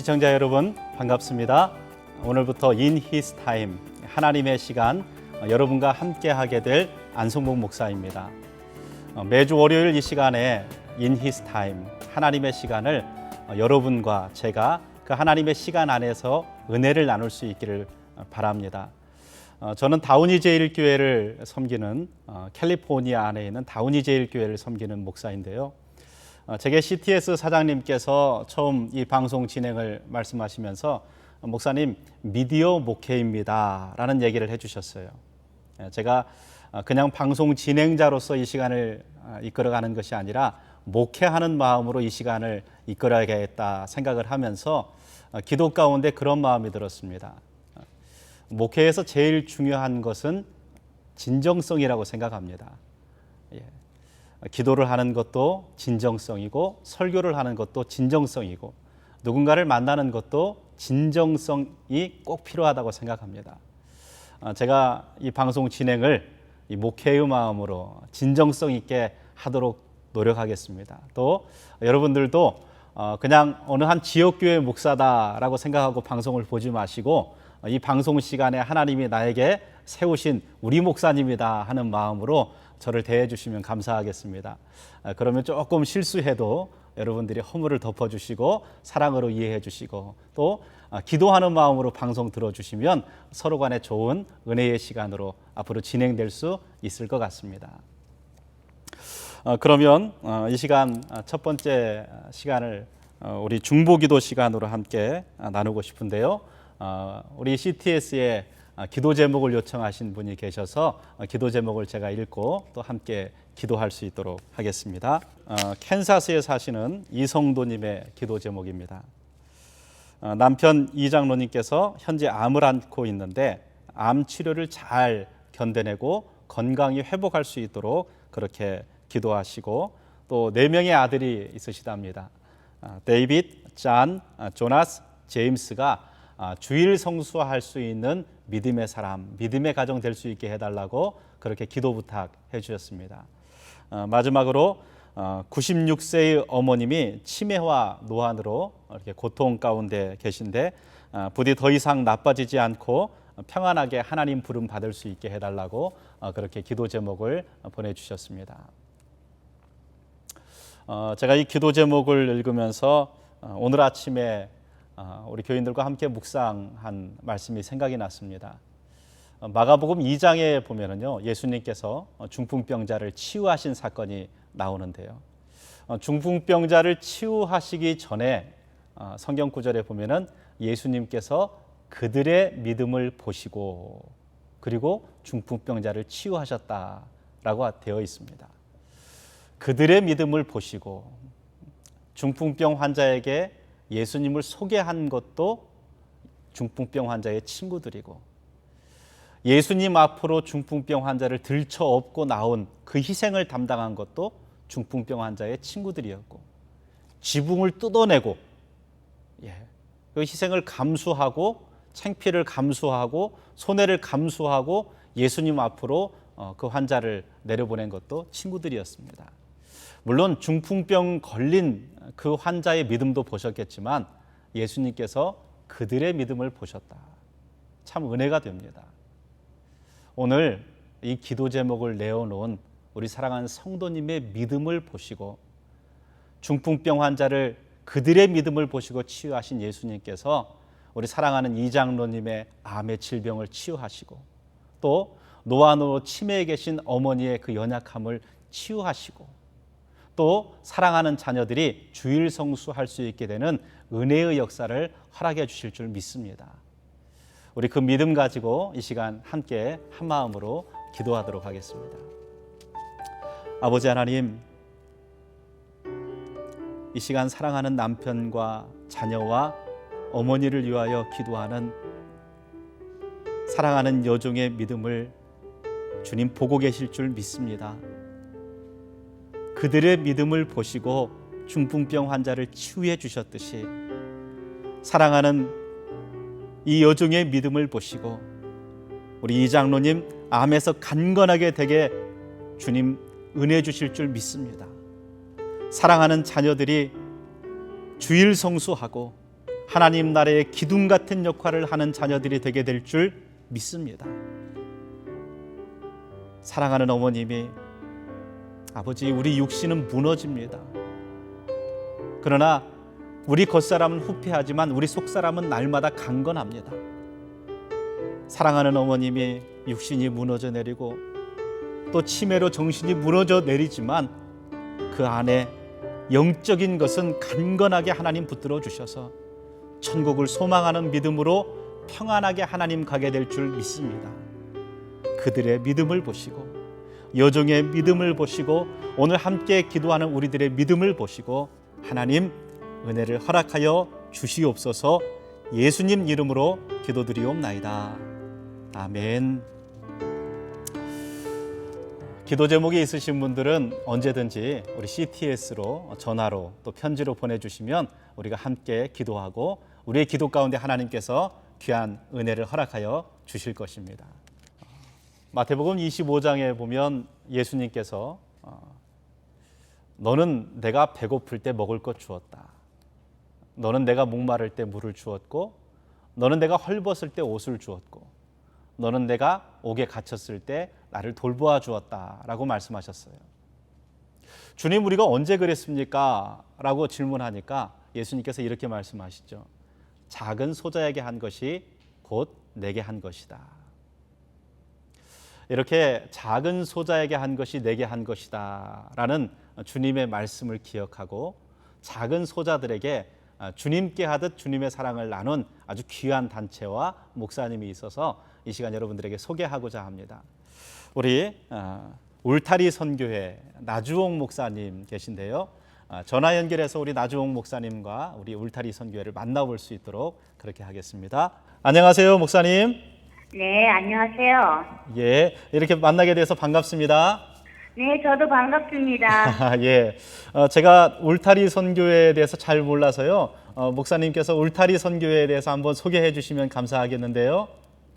시청자 여러분 반갑습니다. 오늘부터 In His Time 하나님의 시간 여러분과 함께 하게 될 안성복 목사입니다. 매주 월요일 이 시간에 In His Time 하나님의 시간을 여러분과 제가 그 하나님의 시간 안에서 은혜를 나눌 수 있기를 바랍니다. 저는 다우니 제일교회를 섬기는 캘리포니아 안에 있는 다우니 제일교회를 섬기는 목사인데요. 제게 CTS 사장님께서 처음 이 방송 진행을 말씀하시면서 목사님 미디어 목회입니다 라는 얘기를 해주셨어요. 제가 그냥 방송 진행자로서 이 시간을 이끌어가는 것이 아니라 목회하는 마음으로 이 시간을 이끌어야겠다 생각을 하면서 기도 가운데 그런 마음이 들었습니다. 목회에서 제일 중요한 것은 진정성이라고 생각합니다. 기도를 하는 것도 진정성이고 설교를 하는 것도 진정성이고 누군가를 만나는 것도 진정성이 꼭 필요하다고 생각합니다. 제가 이 방송 진행을 이 목회의 마음으로 진정성 있게 하도록 노력하겠습니다. 또 여러분들도 그냥 어느 한 지역교회 목사다라고 생각하고 방송을 보지 마시고 이 방송 시간에 하나님이 나에게 세우신 우리 목사님이다 하는 마음으로 저를 대해 주시면 감사하겠습니다. 그러면 조금 실수해도 여러분들이 허물을 덮어주시고 사랑으로 이해해 주시고 또 기도하는 마음으로 방송 들어주시면 서로 간에 좋은 은혜의 시간으로 앞으로 진행될 수 있을 것 같습니다. 그러면 이 시간 첫 번째 시간을 우리 중보기도 시간으로 함께 나누고 싶은데요. 우리 CTS에 기도 제목을 요청하신 분이 계셔서 기도 제목을 제가 읽고 또 함께 기도할 수 있도록 하겠습니다. 캔사스에 사시는 이성도님의 기도 제목입니다. 남편 이장로님께서 현재 암을 앓고 있는데 암 치료를 잘 견뎌내고 건강히 회복할 수 있도록 그렇게 기도하시고 또 4명의 아들이 있으시답니다. 데이빗, 잔, 조나스, 제임스가 주일 성수할 수 있는 믿음의 사람, 믿음의 가정 될 수 있게 해달라고 그렇게 기도 부탁해 주셨습니다. 마지막으로 96세의 어머님이 치매와 노안으로 이렇게 고통 가운데 계신데 부디 더 이상 나빠지지 않고 평안하게 하나님 부름 받을 수 있게 해달라고 그렇게 기도 제목을 보내주셨습니다. 제가 이 기도 제목을 읽으면서 오늘 아침에 우리 교인들과 함께 묵상한 말씀이 생각이 났습니다. 마가복음 2장에 보면은요, 예수님께서 중풍병자를 치유하신 사건이 나오는데요. 중풍병자를 치유하시기 전에 성경 구절에 보면은 예수님께서 그들의 믿음을 보시고 그리고 중풍병자를 치유하셨다라고 되어 있습니다. 그들의 믿음을 보시고 중풍병 환자에게 예수님을 소개한 것도 중풍병 환자의 친구들이고 예수님 앞으로 중풍병 환자를 들쳐업고 나온 그 희생을 담당한 것도 중풍병 환자의 친구들이었고 지붕을 뜯어내고 그 희생을 감수하고 창피를 감수하고 손해를 감수하고 예수님 앞으로 그 환자를 내려보낸 것도 친구들이었습니다. 물론 중풍병 걸린 그 환자의 믿음도 보셨겠지만 예수님께서 그들의 믿음을 보셨다. 참 은혜가 됩니다. 오늘 이 기도 제목을 내어놓은 우리 사랑하는 성도님의 믿음을 보시고 중풍병 환자를 그들의 믿음을 보시고 치유하신 예수님께서 우리 사랑하는 이장로님의 암의 질병을 치유하시고 또 노안으로 치매에 계신 어머니의 그 연약함을 치유하시고 또 사랑하는 자녀들이 주일 성수할 수 있게 되는 은혜의 역사를 허락해 주실 줄 믿습니다. 우리 그 믿음 가지고 이 시간 함께 한 마음으로 기도하도록 하겠습니다. 아버지 하나님, 이 시간 사랑하는 남편과 자녀와 어머니를 위하여 기도하는 사랑하는 여종의 믿음을 주님 보고 계실 줄 믿습니다. 그들의 믿음을 보시고 중풍병 환자를 치유해 주셨듯이 사랑하는 이 여종의 믿음을 보시고 우리 이장로님 암에서 강건하게 되게 주님 은혜 주실 줄 믿습니다. 사랑하는 자녀들이 주일 성수하고 하나님 나라의 기둥 같은 역할을 하는 자녀들이 되게 될 줄 믿습니다. 사랑하는 어머님이 아버지, 우리 육신은 무너집니다. 그러나 우리 겉사람은 후패하지만 우리 속사람은 날마다 강건합니다. 사랑하는 어머님이 육신이 무너져 내리고 또 치매로 정신이 무너져 내리지만 그 안에 영적인 것은 간건하게 하나님 붙들어 주셔서 천국을 소망하는 믿음으로 평안하게 하나님 가게 될 줄 믿습니다. 그들의 믿음을 보시고 여종의 믿음을 보시고 오늘 함께 기도하는 우리들의 믿음을 보시고 하나님 은혜를 허락하여 주시옵소서. 예수님 이름으로 기도드리옵나이다. 아멘. 기도 제목이 있으신 분들은 언제든지 우리 CTS로 전화로 또 편지로 보내주시면 우리가 함께 기도하고 우리의 기도 가운데 하나님께서 귀한 은혜를 허락하여 주실 것입니다. 마태복음 25장에 보면 예수님께서 너는 내가 배고플 때 먹을 것 주었다. 너는 내가 목마를 때 물을 주었고 너는 내가 헐벗을 때 옷을 주었고 너는 내가 옥에 갇혔을 때 나를 돌보아 주었다 라고 말씀하셨어요. 주님, 우리가 언제 그랬습니까? 라고 질문하니까 예수님께서 이렇게 말씀하시죠. 작은 소자에게 한 것이 곧 내게 한 것이다. 이렇게 작은 소자에게 한 것이 내게 한 것이다 라는 주님의 말씀을 기억하고 작은 소자들에게 주님께 하듯 주님의 사랑을 나눈 아주 귀한 단체와 목사님이 있어서 이 시간 여러분들에게 소개하고자 합니다. 우리 울타리 선교회 나주홍 목사님 계신데요. 전화 연결해서 우리 나주홍 목사님과 우리 울타리 선교회를 만나볼 수 있도록 그렇게 하겠습니다. 안녕하세요, 목사님. 네, 안녕하세요. 예, 이렇게 만나게 돼서 반갑습니다. 네, 저도 반갑습니다. 예, 제가 울타리 선교회에 대해서 잘 몰라서요. 목사님께서 울타리 선교회에 대해서 한번 소개해 주시면 감사하겠는데요.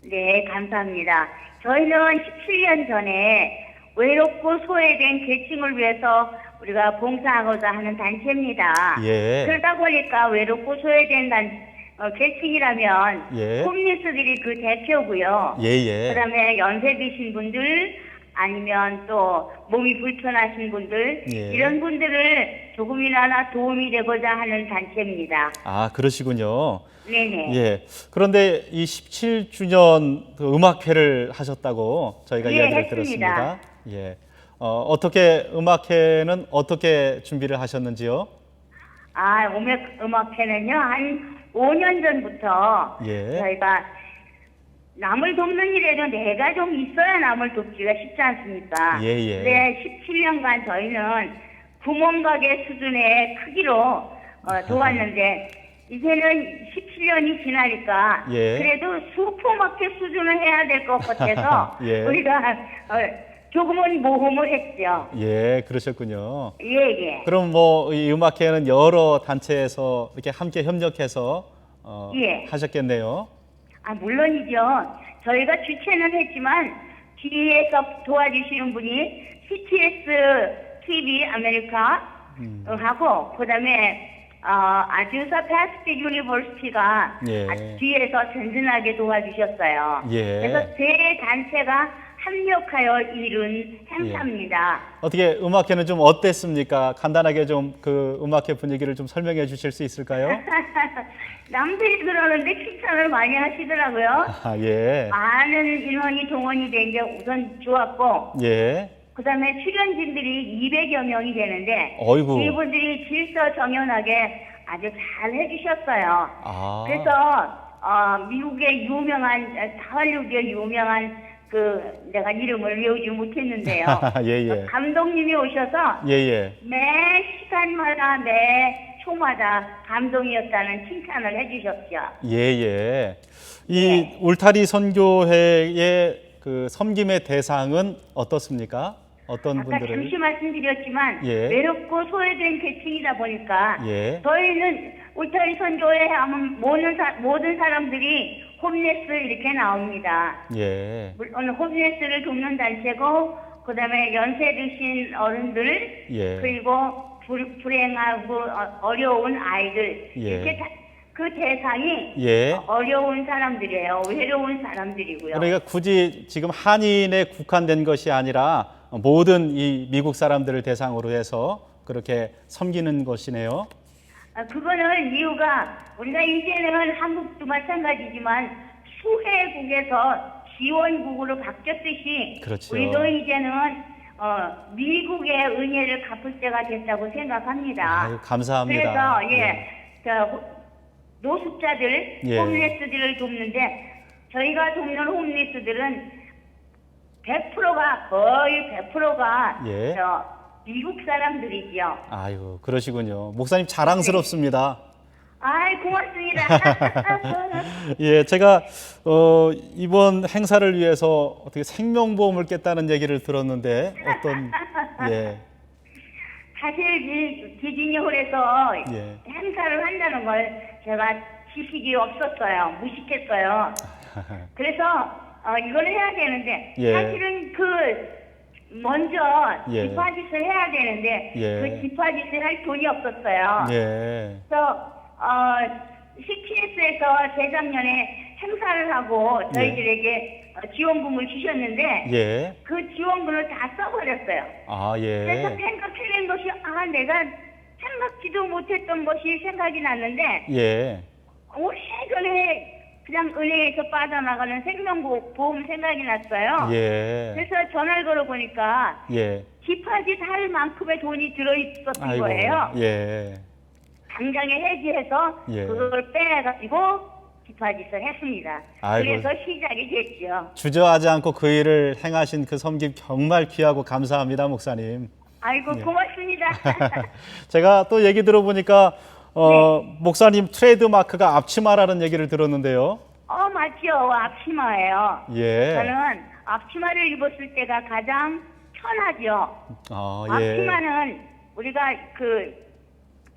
네, 감사합니다. 저희는 17년 전에 외롭고 소외된 계층을 위해서 우리가 봉사하고자 하는 단체입니다. 예. 그러다 보니까 외롭고 소외된 계층이라면 예. 홈리스들이 그 대표고요. 예. 그다음에 연세 드신 분들 아니면 또 몸이 불편하신 분들 예. 이런 분들을 조금이나마 도움이 되고자 하는 단체입니다. 아, 그러시군요. 네네. 예. 그런데 이 17주년 그 음악회를 하셨다고 저희가 예, 이야기를 했습니다. 들었습니다. 예. 어떻게 음악회는 어떻게 준비를 하셨는지요? 음악회는요, 한 5년 전부터 예. 저희가 남을 돕는 일에도 내가 좀 있어야 남을 돕기가 쉽지 않습니까? 예. 네, 17년간 저희는 구멍가게 수준의 크기로 도왔는데 이제는 17년이 지나니까 예. 그래도 슈퍼마켓 수준을 해야 될 것 같아서 예. 우리가 조금은 모험을 했죠. 예, 그러셨군요. 예. 그럼 뭐 이 음악회는 여러 단체에서 이렇게 함께 협력해서 예. 하셨겠네요. 물론이죠. 저희가 주최는 했지만 뒤에서 도와주시는 분이 CTS TV 아메리카 하고 그다음에 아주사 패스틱 유니버시티가 예. 뒤에서 든든하게 도와주셨어요. 예. 그래서 세 단체가 합력하여 이룬 행사입니다. 어떻게 음악회는 좀 어땠습니까? 간단하게 좀 그 음악회 분위기를 좀 설명해 주실 수 있을까요? 남들이 그러는데 칭찬을 많이 하시더라고요. 예. 많은 인원이 동원이 된 게 우선 좋았고 예. 그다음에 출연진들이 200여 명이 되는데 어이구. 이분들이 질서정연하게 아주 잘 해주셨어요. 아. 그래서 미국의 유명한 할리우드의 유명한 내가 이름을 외우지 못했는데요. 예. 감독님이 오셔서 예. 매 시간마다 매 초마다 감동이었다는 칭찬을 해주셨죠. 예. 이 울타리 선교회의 그 섬김의 대상은 어떻습니까? 어떤 아까 분들을? 잠시 말씀드렸지만 예. 외롭고 소외된 계층이다 보니까 예. 저희는 울타리 선교회 하면 모든 사람들이 홈레스 이렇게 나옵니다. 예. 물론 홈레스를 돕는 단체고 그다음에 연세 드신 어른들 예. 그리고 불행하고 어려운 아이들 예. 이렇게 그 대상이 예. 어려운 사람들이에요. 외로운 사람들이고요. 그러니까 굳이 지금 한인에 국한된 것이 아니라 모든 이 미국 사람들을 대상으로 해서 그렇게 섬기는 것이네요. 그거는 이유가 우리가 이제는 한국도 마찬가지지만 수혜국에서 지원국으로 바뀌었듯이 그렇죠. 우리도 이제는 미국의 은혜를 갚을 때가 됐다고 생각합니다. 아유, 감사합니다. 그래서 저 노숙자들, 예. 홈레스들을 돕는데 저희가 돕는 홈레스들은 100%가 거의 100%가 예. 미국 사람들이지요. 아유, 그러시군요. 목사님 자랑스럽습니다. 아이, 고맙습니다. 예, 제가 이번 행사를 위해서 어떻게 생명보험을 깼다는 얘기를 들었는데 어떤 예, 사실 디즈니홀에서 예. 행사를 한다는 걸 제가 지식이 없었어요. 무식했어요. 그래서 이걸 해야 되는데 예. 사실은 먼저 예. 디파짓을 해야 되는데 예. 그 디파짓을 할 돈이 없었어요. 예, 그래서 CTS에서 재작년에 행사를 하고 저희들에게 지원금을 주셨는데 예, 그 지원금을 다 써버렸어요. 아, 그래서 예, 생각해낸 것이 내가 생각지도 못했던 것이 생각이 났는데 예, 최근에 그냥 은행에서 빠져나가는 생명보험 생각이 났어요. 예, 그래서 전화를 걸어보니까 예, 디파짓 할 만큼의 돈이 들어있었던 아이고, 거예요. 예, 당장에 해지해서 예. 그걸 빼가지고 디파짓을 했습니다. 아이고. 그래서 시작이 됐죠. 주저하지 않고 그 일을 행하신 그 섬김 정말 귀하고 감사합니다, 목사님. 아이고 예. 고맙습니다. 제가 또 얘기 들어보니까 네. 목사님 트레이드 마크가 앞치마라는 얘기를 들었는데요. 맞죠. 앞치마예요. 예. 저는 앞치마를 입었을 때가 가장 편하죠. 예. 앞치마는 우리가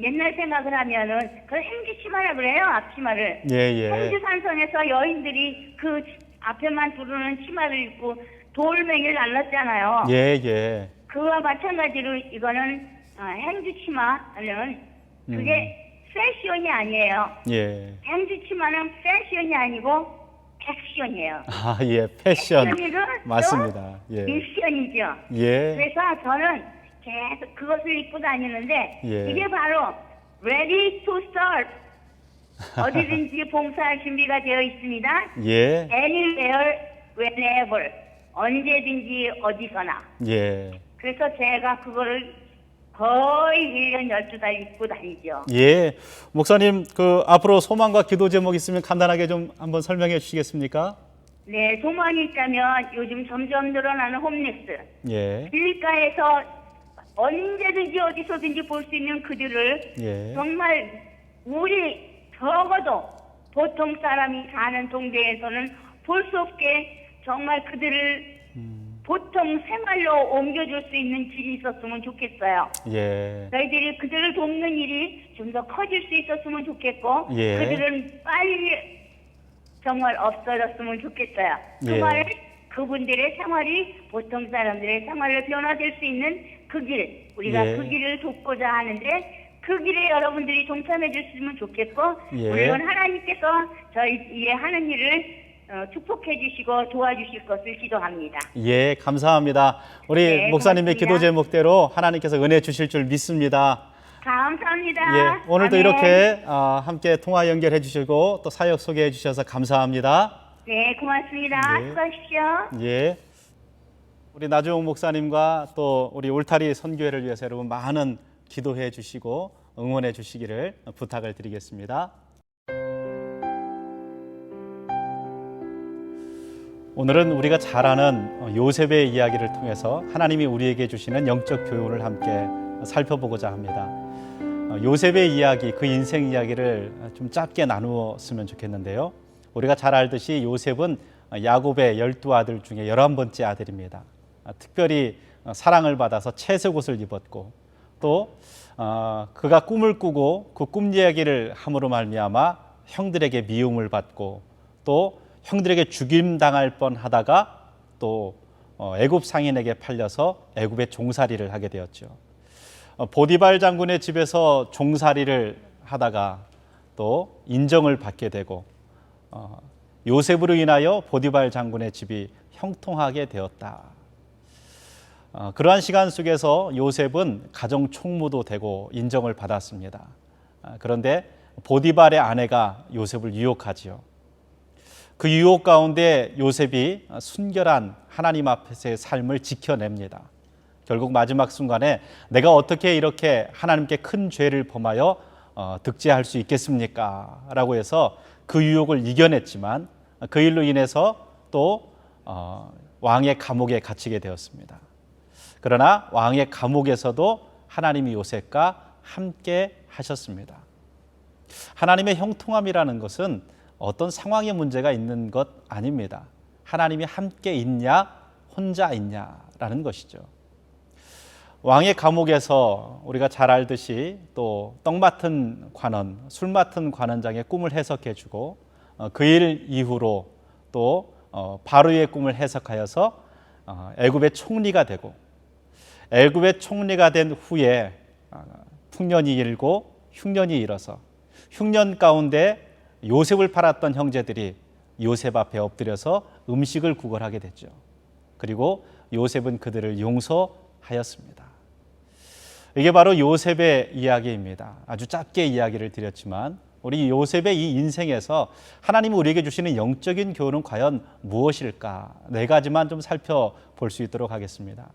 옛날 생각을 하면은 행주치마라 그래요. 앞치마를. 예. 행주산성에서 여인들이 그 앞에만 두르는 치마를 입고 돌멩이를 날랐잖아요. 예. 그와 마찬가지로 이거는 행주치마는 그게 패션이 아니에요. 예. 행주치마는 패션이 아니고 액션이에요. 예. 패션. 액션이고 맞습니다. 또 예. 미션이죠. 예. 그래서 저는 계속 그것을 입고 다니는데 예. 이게 바로 ready to start. 어디든지 봉사할 준비가 되어 있습니다. 예. anywhere, whenever. 언제든지 어디서나. 예. 그래서 제가 그거를 거의 1년 12달 입고 다니죠. 예. 목사님, 앞으로 소망과 기도 제목 있으면 간단하게 좀 한번 설명해 주시겠습니까? 네, 소망이 있다면 요즘 점점 늘어나는 홈리스. 예. 길가에서 언제든지 어디서든지 볼 수 있는 그들을 예. 정말 우리 적어도 보통 사람이 사는 동네에서는 볼 수 없게 정말 그들을 보통 생활로 옮겨줄 수 있는 길이 있었으면 좋겠어요. 예. 저희들이 그들을 돕는 일이 좀 더 커질 수 있었으면 좋겠고 예. 그들은 빨리 정말 없어졌으면 좋겠어요. 그 예. 말은 그분들의 생활이 보통 사람들의 생활로 변화될 수 있는 그 길, 우리가 예. 그 길을 돕고자 하는데 그 길에 여러분들이 동참해 주시면 좋겠고 예. 물론 하나님께서 저희의 하는 일을 축복해 주시고 도와주실 것을 기도합니다. 예, 감사합니다. 우리 네, 목사님의 고맙습니다. 기도 제목대로 하나님께서 은혜 주실 줄 믿습니다. 감사합니다. 예, 오늘도 아멘. 이렇게 함께 통화 연결해 주시고 또 사역 소개해 주셔서 감사합니다. 네, 고맙습니다. 네. 수고하십시오. 예. 우리 나주홍 목사님과 또 우리 울타리 선교회를 위해서 여러분 많은 기도해 주시고 응원해 주시기를 부탁을 드리겠습니다. 오늘은 우리가 잘 아는 요셉의 이야기를 통해서 하나님이 우리에게 주시는 영적 교훈을 함께 살펴보고자 합니다. 요셉의 이야기, 그 인생 이야기를 좀 짧게 나누었으면 좋겠는데요. 우리가 잘 알듯이 요셉은 야곱의 12아들 중에 11번째 아들입니다. 특별히 사랑을 받아서 채색옷을 입었고 또 그가 꿈을 꾸고 그 꿈 이야기를 함으로 말미암아 형들에게 미움을 받고 또 형들에게 죽임당할 뻔하다가 또 애굽 상인에게 팔려서 애굽의 종살이를 하게 되었죠. 보디발 장군의 집에서 종살이를 하다가 또 인정을 받게 되고 요셉으로 인하여 보디발 장군의 집이 형통하게 되었다. 그러한 시간 속에서 요셉은 가정 총무도 되고 인정을 받았습니다. 그런데 보디발의 아내가 요셉을 유혹하지요. 그 유혹 가운데 요셉이 순결한 하나님 앞에서의 삶을 지켜냅니다. 결국 마지막 순간에 내가 어떻게 이렇게 하나님께 큰 죄를 범하여 득죄할 수 있겠습니까? 라고 해서 그 유혹을 이겨냈지만 그 일로 인해서 또 왕의 감옥에 갇히게 되었습니다. 그러나 왕의 감옥에서도 하나님이 요셉과 함께 하셨습니다. 하나님의 형통함이라는 것은 어떤 상황의 문제가 있는 것 아닙니다. 하나님이 함께 있냐 혼자 있냐라는 것이죠. 왕의 감옥에서 우리가 잘 알듯이 또 떡 맡은 관원, 술 맡은 관원장의 꿈을 해석해 주고 그 일 이후로 또 바로의 꿈을 해석하여서 애굽의 총리가 되고 애굽의 총리가 된 후에 풍년이 일고 흉년이 일어서 흉년 가운데 요셉을 팔았던 형제들이 요셉 앞에 엎드려서 음식을 구걸하게 됐죠. 그리고 요셉은 그들을 용서하였습니다. 이게 바로 요셉의 이야기입니다. 아주 짧게 이야기를 드렸지만 우리 요셉의 이 인생에서 하나님이 우리에게 주시는 영적인 교훈은 과연 무엇일까? 4가지만 좀 살펴볼 수 있도록 하겠습니다.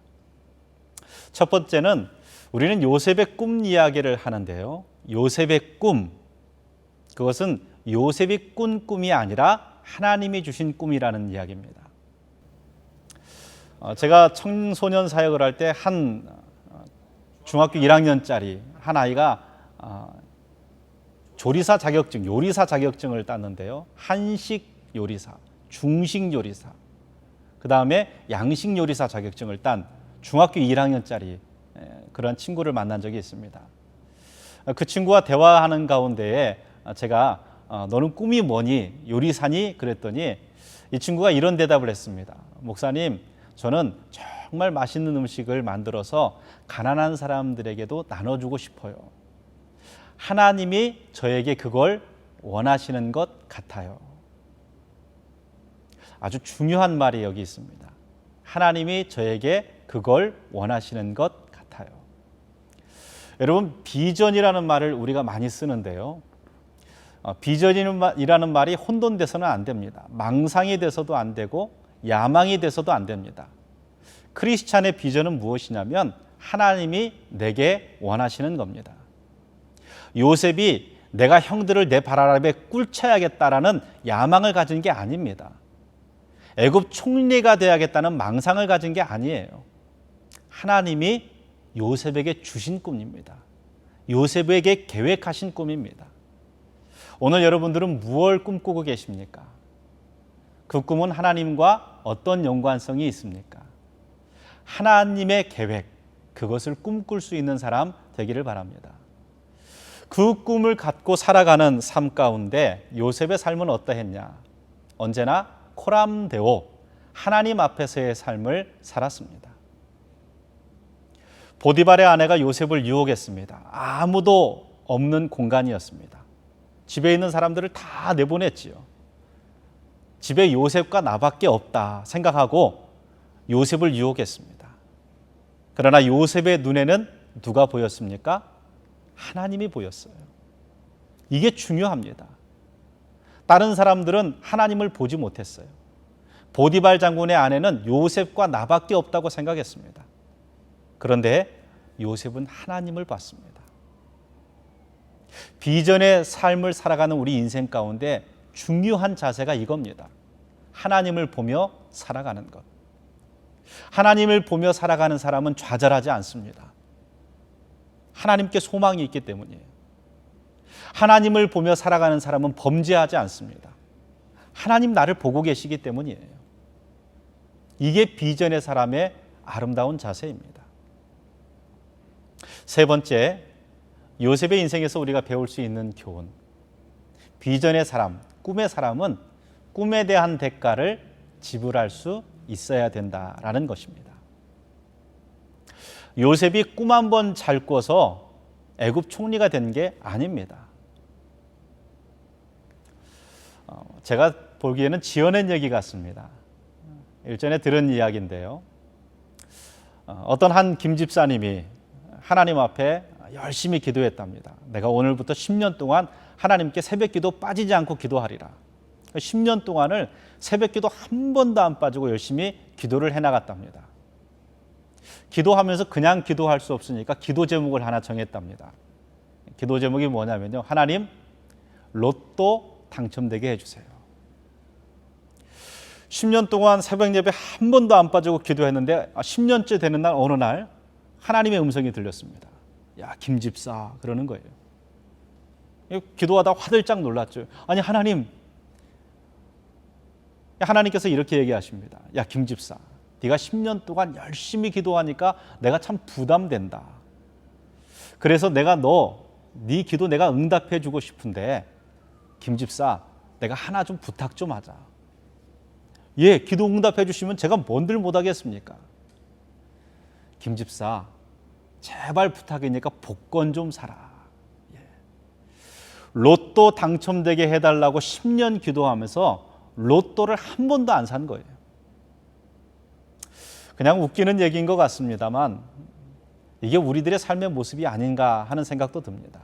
첫 번째는 우리는 요셉의 꿈 이야기를 하는데요. 요셉의 꿈, 그것은 요셉이 꾼 꿈이 아니라 하나님이 주신 꿈이라는 이야기입니다. 제가 청소년 사역을 할 때 한 중학교 1학년짜리 한 아이가 조리사 자격증, 요리사 자격증을 땄는데요. 한식 요리사, 중식 요리사, 그 다음에 양식 요리사 자격증을 딴 중학교 1학년짜리 그런 친구를 만난 적이 있습니다. 그 친구와 대화하는 가운데에 제가 너는 꿈이 뭐니? 요리사니? 그랬더니 이 친구가 이런 대답을 했습니다. 목사님, 저는 정말 맛있는 음식을 만들어서 가난한 사람들에게도 나눠주고 싶어요. 하나님이 저에게 그걸 원하시는 것 같아요. 아주 중요한 말이 여기 있습니다. 하나님이 저에게 그걸 원하시는 것 같아요. 여러분, 비전이라는 말을 우리가 많이 쓰는데요. 비전이라는 말이 혼돈돼서는 안 됩니다. 망상이 돼서도 안 되고 야망이 돼서도 안 됩니다. 크리스찬의 비전은 무엇이냐면 하나님이 내게 원하시는 겁니다. 요셉이 내가 형들을 내 발 아래 꿇쳐야겠다라는 야망을 가진 게 아닙니다. 애굽 총리가 되어야겠다는 망상을 가진 게 아니에요. 하나님이 요셉에게 주신 꿈입니다. 요셉에게 계획하신 꿈입니다. 오늘 여러분들은 무엇을 꿈꾸고 계십니까? 그 꿈은 하나님과 어떤 연관성이 있습니까? 하나님의 계획, 그것을 꿈꿀 수 있는 사람 되기를 바랍니다. 그 꿈을 갖고 살아가는 삶 가운데 요셉의 삶은 어떠했냐? 언제나 코람데오, 하나님 앞에서의 삶을 살았습니다. 보디발의 아내가 요셉을 유혹했습니다. 아무도 없는 공간이었습니다. 집에 있는 사람들을 다 내보냈지요. 집에 요셉과 나밖에 없다 생각하고 요셉을 유혹했습니다. 그러나 요셉의 눈에는 누가 보였습니까? 하나님이 보였어요. 이게 중요합니다. 다른 사람들은 하나님을 보지 못했어요. 보디발 장군의 아내는 요셉과 나밖에 없다고 생각했습니다. 그런데 요셉은 하나님을 봤습니다. 비전의 삶을 살아가는 우리 인생 가운데 중요한 자세가 이겁니다. 하나님을 보며 살아가는 것. 하나님을 보며 살아가는 사람은 좌절하지 않습니다. 하나님께 소망이 있기 때문이에요. 하나님을 보며 살아가는 사람은 범죄하지 않습니다. 하나님 나를 보고 계시기 때문이에요. 이게 비전의 사람의 아름다운 자세입니다. 세 번째, 요셉의 인생에서 우리가 배울 수 있는 교훈. 비전의 사람, 꿈의 사람은 꿈에 대한 대가를 지불할 수 있어야 된다라는 것입니다. 요셉이 꿈 한 번 잘 꿔서 애굽 총리가 된 게 아닙니다. 제가 보기에는 지어낸 얘기 같습니다. 일전에 들은 이야기인데요. 어떤 한 김 집사님이 하나님 앞에 열심히 기도했답니다. 내가 오늘부터 10년 동안 하나님께 새벽 기도 빠지지 않고 기도하리라. 10년 동안을 새벽 기도 한 번도 안 빠지고 열심히 기도를 해나갔답니다. 기도하면서 그냥 기도할 수 없으니까 기도 제목을 하나 정했답니다. 기도 제목이 뭐냐면요. 하나님, 로또 당첨되게 해주세요. 10년 동안 새벽 예배 한 번도 안 빠지고 기도했는데 10년째 되는 날 어느 날 하나님의 음성이 들렸습니다. 야, 김 집사, 그러는 거예요. 기도하다 화들짝 놀랐죠. 아니, 하나님께서 이렇게 얘기하십니다. 야, 김 집사, 네가 10년 동안 열심히 기도하니까 내가 참 부담된다. 그래서 내가 네 기도 내가 응답해 주고 싶은데 김 집사, 내가 하나 좀 부탁 좀 하자. 예, 기도 응답해 주시면 제가 뭔들 못하겠습니까? 김 집사, 제발 부탁이니까 복권 좀 사라. 예. 로또 당첨되게 해달라고 10년 기도하면서 로또를 한 번도 안 산 거예요. 그냥 웃기는 얘기인 것 같습니다만 이게 우리들의 삶의 모습이 아닌가 하는 생각도 듭니다.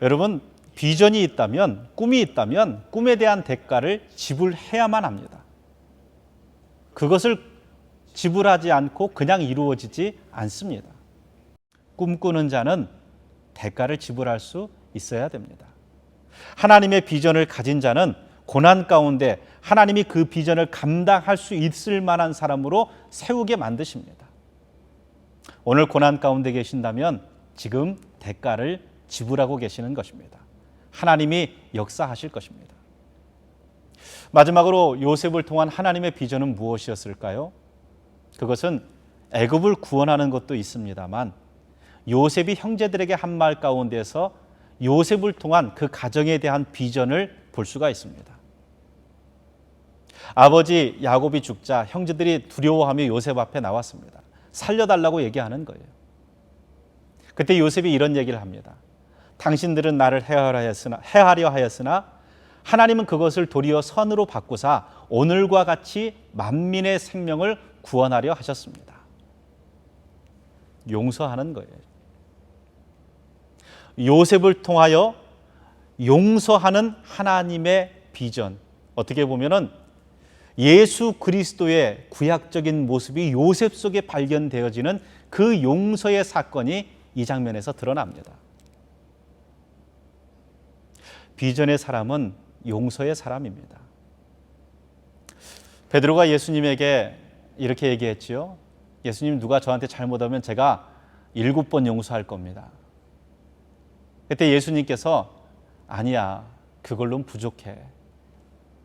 여러분, 비전이 있다면, 꿈이 있다면 꿈에 대한 대가를 지불해야만 합니다. 그것을 지불하지 않고 그냥 이루어지지 않습니다. 꿈꾸는 자는 대가를 지불할 수 있어야 됩니다. 하나님의 비전을 가진 자는 고난 가운데 하나님이 그 비전을 감당할 수 있을 만한 사람으로 세우게 만드십니다. 오늘 고난 가운데 계신다면 지금 대가를 지불하고 계시는 것입니다. 하나님이 역사하실 것입니다. 마지막으로 요셉을 통한 하나님의 비전은 무엇이었을까요? 그것은 애굽을 구원하는 것도 있습니다만 요셉이 형제들에게 한 말 가운데서 요셉을 통한 그 가정에 대한 비전을 볼 수가 있습니다. 아버지 야곱이 죽자 형제들이 두려워하며 요셉 앞에 나왔습니다. 살려달라고 얘기하는 거예요. 그때 요셉이 이런 얘기를 합니다. 당신들은 나를 해하려 하였으나 하나님은 그것을 도리어 선으로 바꾸사 오늘과 같이 만민의 생명을 구원하려 하셨습니다. 용서하는 거예요. 요셉을 통하여 용서하는 하나님의 비전. 어떻게 보면은 예수 그리스도의 구약적인 모습이 요셉 속에 발견되어지는 그 용서의 사건이 이 장면에서 드러납니다. 비전의 사람은 용서의 사람입니다. 베드로가 예수님에게 이렇게 얘기했지요. 예수님, 누가 저한테 잘못하면 제가 7번 용서할 겁니다. 그때 예수님께서 아니야, 그걸로는 부족해.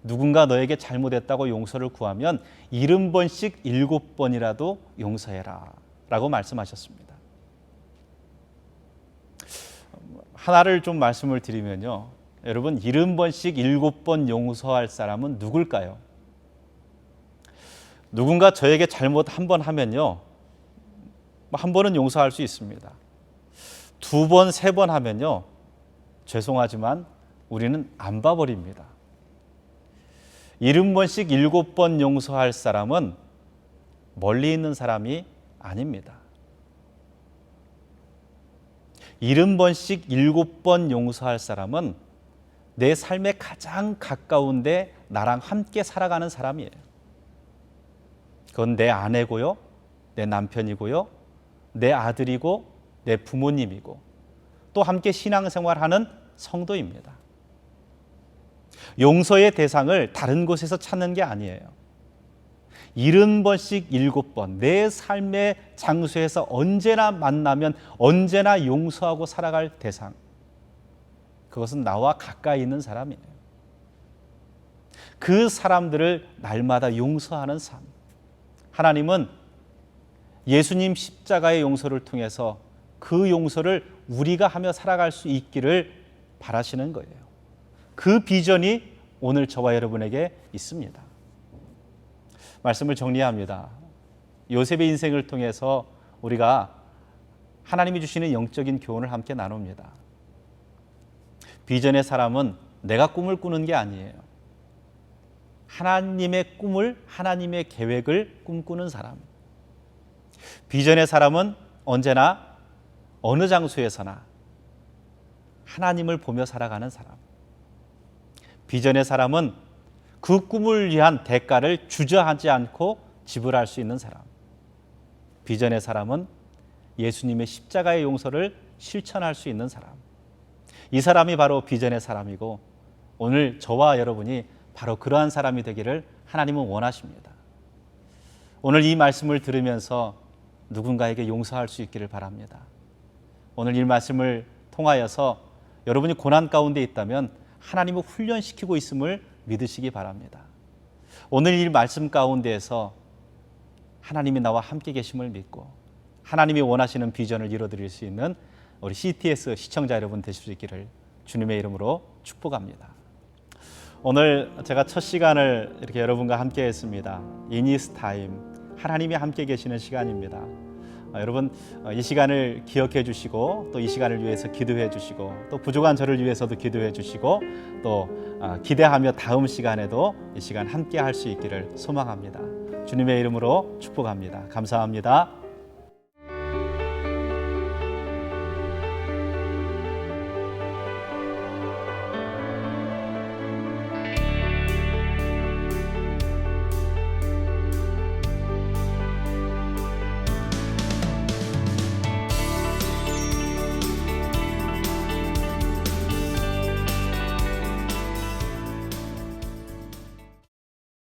누군가 너에게 잘못했다고 용서를 구하면 70번씩 7번이라도 용서해라 라고 말씀하셨습니다. 하나를 좀 말씀을 드리면요, 여러분, 70번씩 7번 용서할 사람은 누굴까요? 누군가 저에게 잘못 한 번 하면요, 한 번은 용서할 수 있습니다. 2번, 3번 하면요, 죄송하지만 우리는 안 봐버립니다. 70번씩 7번 용서할 사람은 멀리 있는 사람이 아닙니다. 70번씩 7번 용서할 사람은 내 삶에 가장 가까운데 나랑 함께 살아가는 사람이에요. 그건 내 아내고요, 내 남편이고요, 내 아들이고 내 부모님이고 또 함께 신앙생활하는 성도입니다. 용서의 대상을 다른 곳에서 찾는 게 아니에요. 70번씩 7번 내 삶의 장소에서 언제나 만나면 언제나 용서하고 살아갈 대상, 그것은 나와 가까이 있는 사람이에요. 그 사람들을 날마다 용서하는 삶. 하나님은 예수님 십자가의 용서를 통해서 그 용서를 우리가 하며 살아갈 수 있기를 바라시는 거예요. 그 비전이 오늘 저와 여러분에게 있습니다. 말씀을 정리합니다. 요셉의 인생을 통해서 우리가 하나님이 주시는 영적인 교훈을 함께 나눕니다. 비전의 사람은 내가 꿈을 꾸는 게 아니에요. 하나님의 꿈을, 하나님의 계획을 꿈꾸는 사람. 비전의 사람은 언제나 어느 장소에서나 하나님을 보며 살아가는 사람. 비전의 사람은 그 꿈을 위한 대가를 주저하지 않고 지불할 수 있는 사람. 비전의 사람은 예수님의 십자가의 용서를 실천할 수 있는 사람. 이 사람이 바로 비전의 사람이고, 오늘 저와 여러분이 바로 그러한 사람이 되기를 하나님은 원하십니다. 오늘 이 말씀을 들으면서 누군가에게 용서할 수 있기를 바랍니다. 오늘 이 말씀을 통하여서 여러분이 고난 가운데 있다면 하나님을 훈련시키고 있음을 믿으시기 바랍니다. 오늘 이 말씀 가운데에서 하나님이 나와 함께 계심을 믿고 하나님이 원하시는 비전을 이루어드릴 수 있는 우리 CTS 시청자 여러분 되실 수 있기를 주님의 이름으로 축복합니다. 오늘 제가 첫 시간을 이렇게 여러분과 함께 했습니다. 이니스 타임, 하나님이 함께 계시는 시간입니다. 여러분 이 시간을 기억해 주시고 또 이 시간을 위해서 기도해 주시고 또 부족한 저를 위해서도 기도해 주시고 또 기대하며 다음 시간에도 이 시간 함께 할 수 있기를 소망합니다. 주님의 이름으로 축복합니다. 감사합니다.